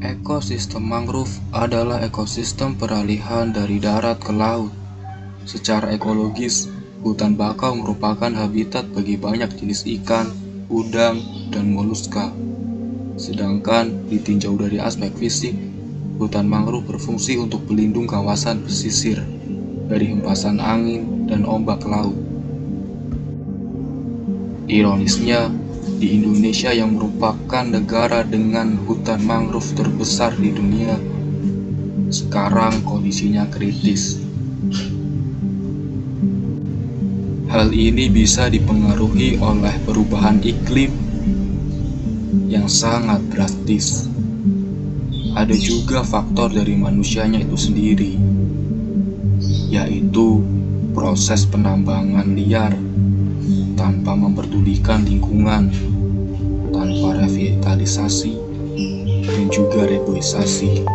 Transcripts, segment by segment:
Ekosistem mangrove adalah ekosistem peralihan dari darat ke laut. Secara ekologis, hutan bakau merupakan habitat bagi banyak jenis ikan, udang, dan moluska. Sedangkan ditinjau dari aspek fisik, hutan mangrove berfungsi untuk pelindung kawasan pesisir dari hempasan angin dan ombak laut. Ironisnya, di Indonesia yang merupakan negara dengan hutan mangrove terbesar di dunia, sekarang kondisinya kritis. Hal ini bisa dipengaruhi oleh perubahan iklim yang sangat drastis. Ada juga faktor dari manusianya itu sendiri, yaitu proses penambangan liar tanpa memperdulikan lingkungan, tanpa revitalisasi, dan juga reboisasi.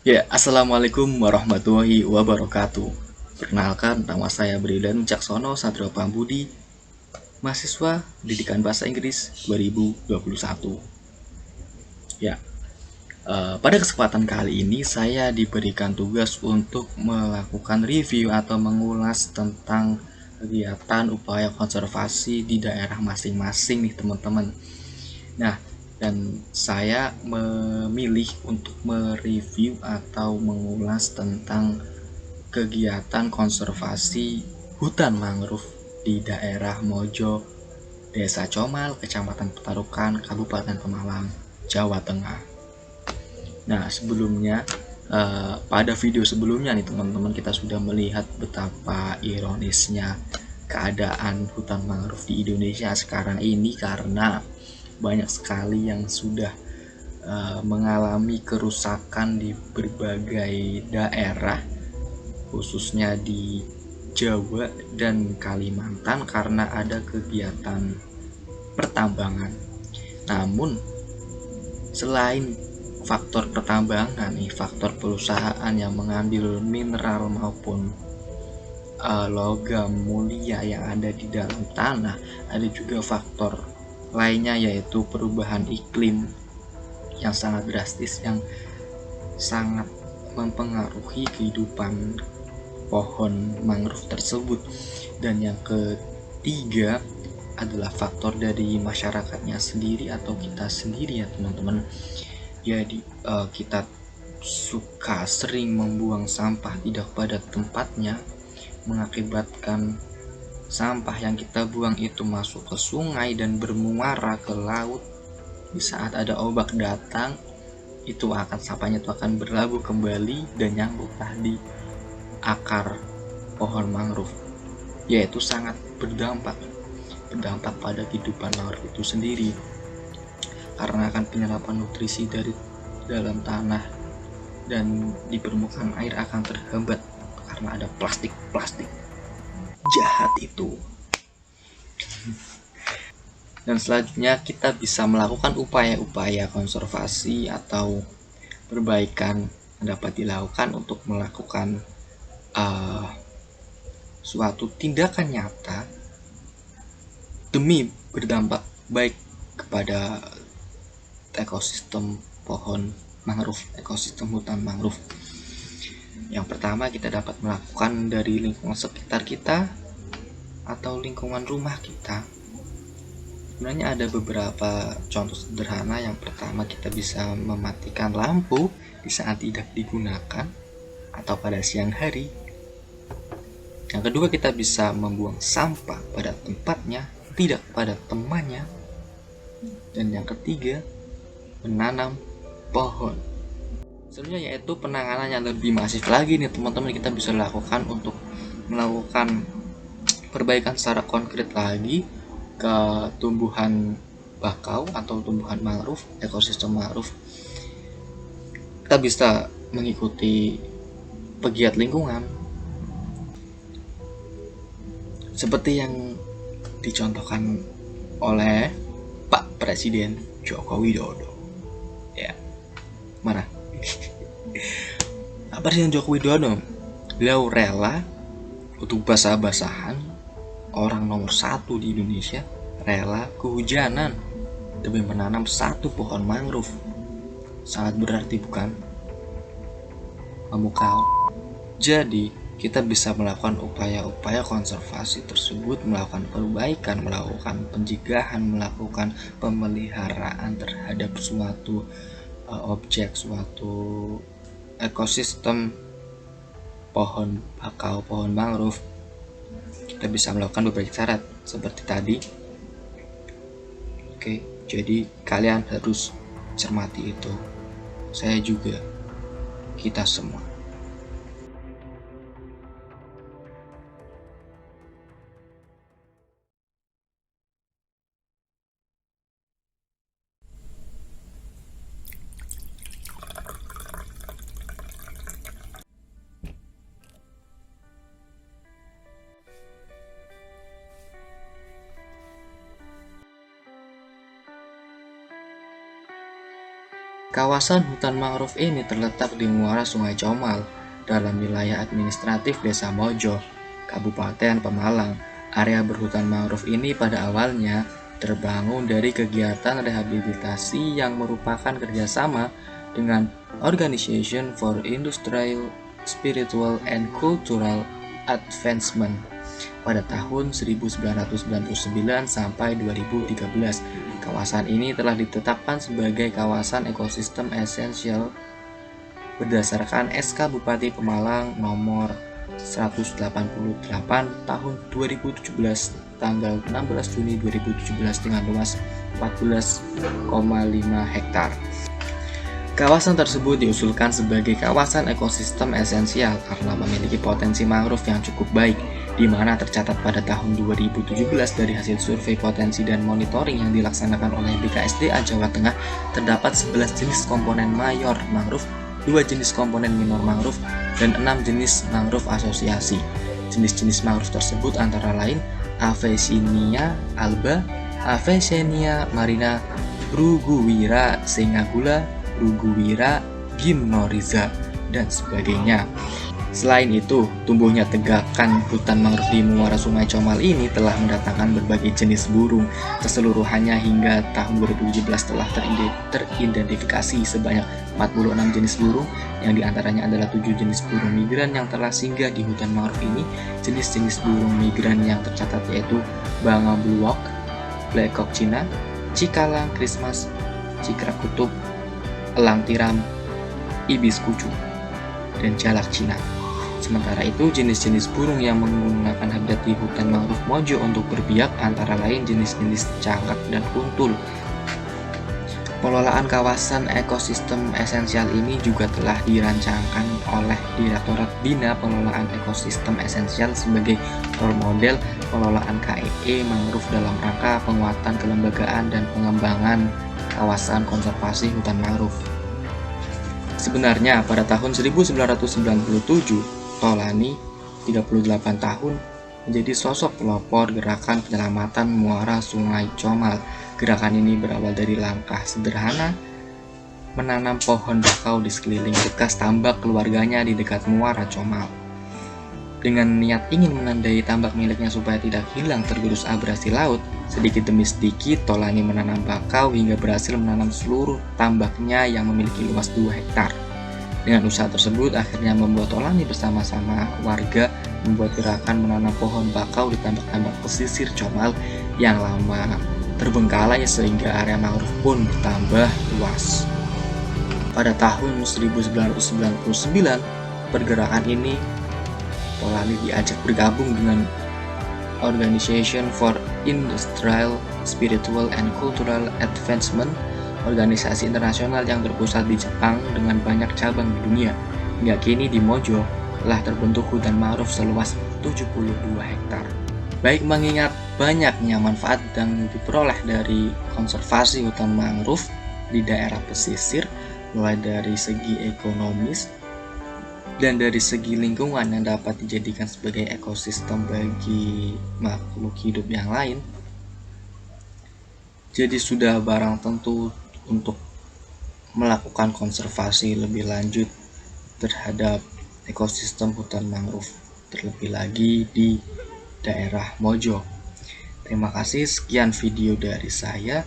Ya, Assalamualaikum warahmatullahi wabarakatuh. Perkenalkan, nama saya Bridan Caksono Satrio Pambudi, mahasiswa Pendidikan Bahasa Inggris 2021. Ya, pada kesempatan kali ini saya diberikan tugas untuk melakukan review atau mengulas tentang kegiatan upaya konservasi di daerah masing-masing nih teman-teman. Nah, dan saya memilih untuk mereview atau mengulas tentang kegiatan konservasi hutan mangrove di daerah Mojo, Desa Comal, Kecamatan Petarukan, Kabupaten Pemalang, Jawa Tengah. Nah, sebelumnya pada video sebelumnya nih teman-teman, kita sudah melihat betapa ironisnya keadaan hutan mangrove di Indonesia sekarang ini karena banyak sekali yang sudah mengalami kerusakan di berbagai daerah, khususnya di Jawa dan Kalimantan karena ada kegiatan pertambangan. Namun selain faktor pertambangan nih, faktor perusahaan yang mengambil mineral maupun logam mulia yang ada di dalam tanah, ada juga faktor lainnya yaitu perubahan iklim yang sangat drastis yang sangat mempengaruhi kehidupan pohon mangrove tersebut. Dan yang ketiga adalah faktor dari masyarakatnya sendiri atau kita sendiri ya teman-teman. Jadi kita suka sering membuang sampah tidak pada tempatnya, mengakibatkan sampah yang kita buang itu masuk ke sungai dan bermuara ke laut. Di saat ada ombak datang, sampahnya itu akan berlabuh kembali dan nyambunglah di akar pohon mangrove, yaitu sangat berdampak pada kehidupan mangrove itu sendiri, karena akan penyerapan nutrisi dari dalam tanah dan di permukaan air akan terhambat karena ada plastik jahat itu. Dan selanjutnya kita bisa melakukan upaya-upaya konservasi atau perbaikan yang dapat dilakukan untuk melakukan uh, suatu tindakan nyata demi berdampak baik kepada ekosistem pohon mangrove, ekosistem hutan mangrove. Yang pertama, kita dapat melakukan dari lingkungan sekitar kita atau lingkungan rumah kita. Sebenarnya ada beberapa contoh sederhana. Yang pertama, kita bisa mematikan lampu di saat tidak digunakan atau pada siang hari. Yang kedua, kita bisa membuang sampah pada tempatnya, tidak pada temannya. Dan yang ketiga, menanam pohon. Sebenarnya yaitu penanganan yang lebih masif lagi nih teman-teman, kita bisa lakukan untuk melakukan perbaikan secara konkret lagi ke tumbuhan bakau atau tumbuhan mangrove, ekosistem mangrove. Kita bisa mengikuti pegiat lingkungan seperti yang dicontohkan oleh Pak Presiden Joko Widodo. Ya, mana? Pak Presiden Joko Widodo, beliau rela untuk basah-basahan, orang nomor 1 di Indonesia rela kehujanan demi menanam 1 pohon mangrove. Sangat berarti bukan? Memukau. Jadi kita bisa melakukan upaya-upaya konservasi tersebut, melakukan perbaikan, melakukan pencegahan, melakukan pemeliharaan terhadap suatu objek, suatu ekosistem pohon bakau, pohon mangrove. Kita bisa melakukan beberapa syarat seperti tadi. Oke, jadi kalian harus cermati itu. Saya juga, kita semua. Kawasan hutan mangrove ini terletak di muara Sungai Comal dalam wilayah administratif Desa Mojo, Kabupaten Pemalang. Area berhutan mangrove ini pada awalnya terbangun dari kegiatan rehabilitasi yang merupakan kerjasama dengan Organization for Industrial, Spiritual, and Cultural Advancement pada tahun 1999 sampai 2013. Kawasan ini telah ditetapkan sebagai kawasan ekosistem esensial berdasarkan SK Bupati Pemalang nomor 188 tahun 2017 tanggal 16 Juni 2017 dengan luas 14,5 hektar. Kawasan tersebut diusulkan sebagai kawasan ekosistem esensial karena memiliki potensi mangrove yang cukup baik, di mana tercatat pada tahun 2017 dari hasil survei potensi dan monitoring yang dilaksanakan oleh BKSDA Jawa Tengah terdapat 11 jenis komponen mayor mangrove, 2 jenis komponen minor mangrove, dan 6 jenis mangrove asosiasi. Jenis-jenis mangrove tersebut antara lain Avicennia alba, Avicennia marina, Bruguiera singagula, Bruguiera gymnorrhiza, dan sebagainya. Selain itu, tumbuhnya tegakan hutan mangrove di muara Sungai Comal ini telah mendatangkan berbagai jenis burung. Keseluruhannya hingga tahun 2017 telah teridentifikasi sebanyak 46 jenis burung, yang diantaranya adalah 7 jenis burung migran yang telah singgah di hutan mangrove ini. Jenis-jenis burung migran yang tercatat yaitu bangau blue hawk, blackcock Cina, cikalang Christmas, cikrak kutub, elang tiram, ibis kucu, dan jalak Cina. Sementara itu, jenis-jenis burung yang menggunakan habitat di hutan mangrove Mojo untuk berbiak antara lain jenis-jenis cakak dan kuntul. Pengelolaan kawasan ekosistem esensial ini juga telah dirancangkan oleh Direktorat Bina Pengelolaan Ekosistem Esensial sebagai role model pengelolaan KEE mangrove dalam rangka penguatan kelembagaan dan pengembangan kawasan konservasi hutan mangrove. Sebenarnya pada tahun 1997, Tolani, 38 tahun, menjadi sosok pelopor gerakan penyelamatan muara Sungai Comal. Gerakan ini berawal dari langkah sederhana menanam pohon bakau di sekeliling bekas tambak keluarganya di dekat muara Comal. Dengan niat ingin menandai tambak miliknya supaya tidak hilang tergerus abrasi laut, sedikit demi sedikit Tolani menanam bakau hingga berhasil menanam seluruh tambaknya yang memiliki luas 2 hektar. Dengan usaha tersebut akhirnya membuat Tolani bersama-sama warga membuat gerakan menanam pohon bakau di tambak-tambak pesisir Comal yang lama terbengkalai sehingga area mangrove pun bertambah luas. Pada tahun 1999, pergerakan ini Tolani diajak bergabung dengan Organization for Industrial, Spiritual, and Cultural Advancement, organisasi internasional yang berpusat di Jepang dengan banyak cabang di dunia. Hingga kini di Mojo telah terbentuk hutan mangrove seluas 72 hektar. Baik mengingat banyaknya manfaat yang diperoleh dari konservasi hutan mangrove di daerah pesisir, mulai dari segi ekonomis dan dari segi lingkungan yang dapat dijadikan sebagai ekosistem bagi makhluk hidup yang lain, jadi sudah barang tentu untuk melakukan konservasi lebih lanjut terhadap ekosistem hutan mangrove, terlebih lagi di daerah Mojo. Terima kasih, sekian video dari saya.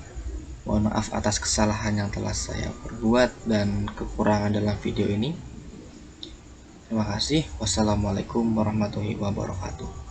Mohon maaf atas kesalahan yang telah saya perbuat dan kekurangan dalam video ini. Terima kasih. Wassalamualaikum warahmatullahi wabarakatuh.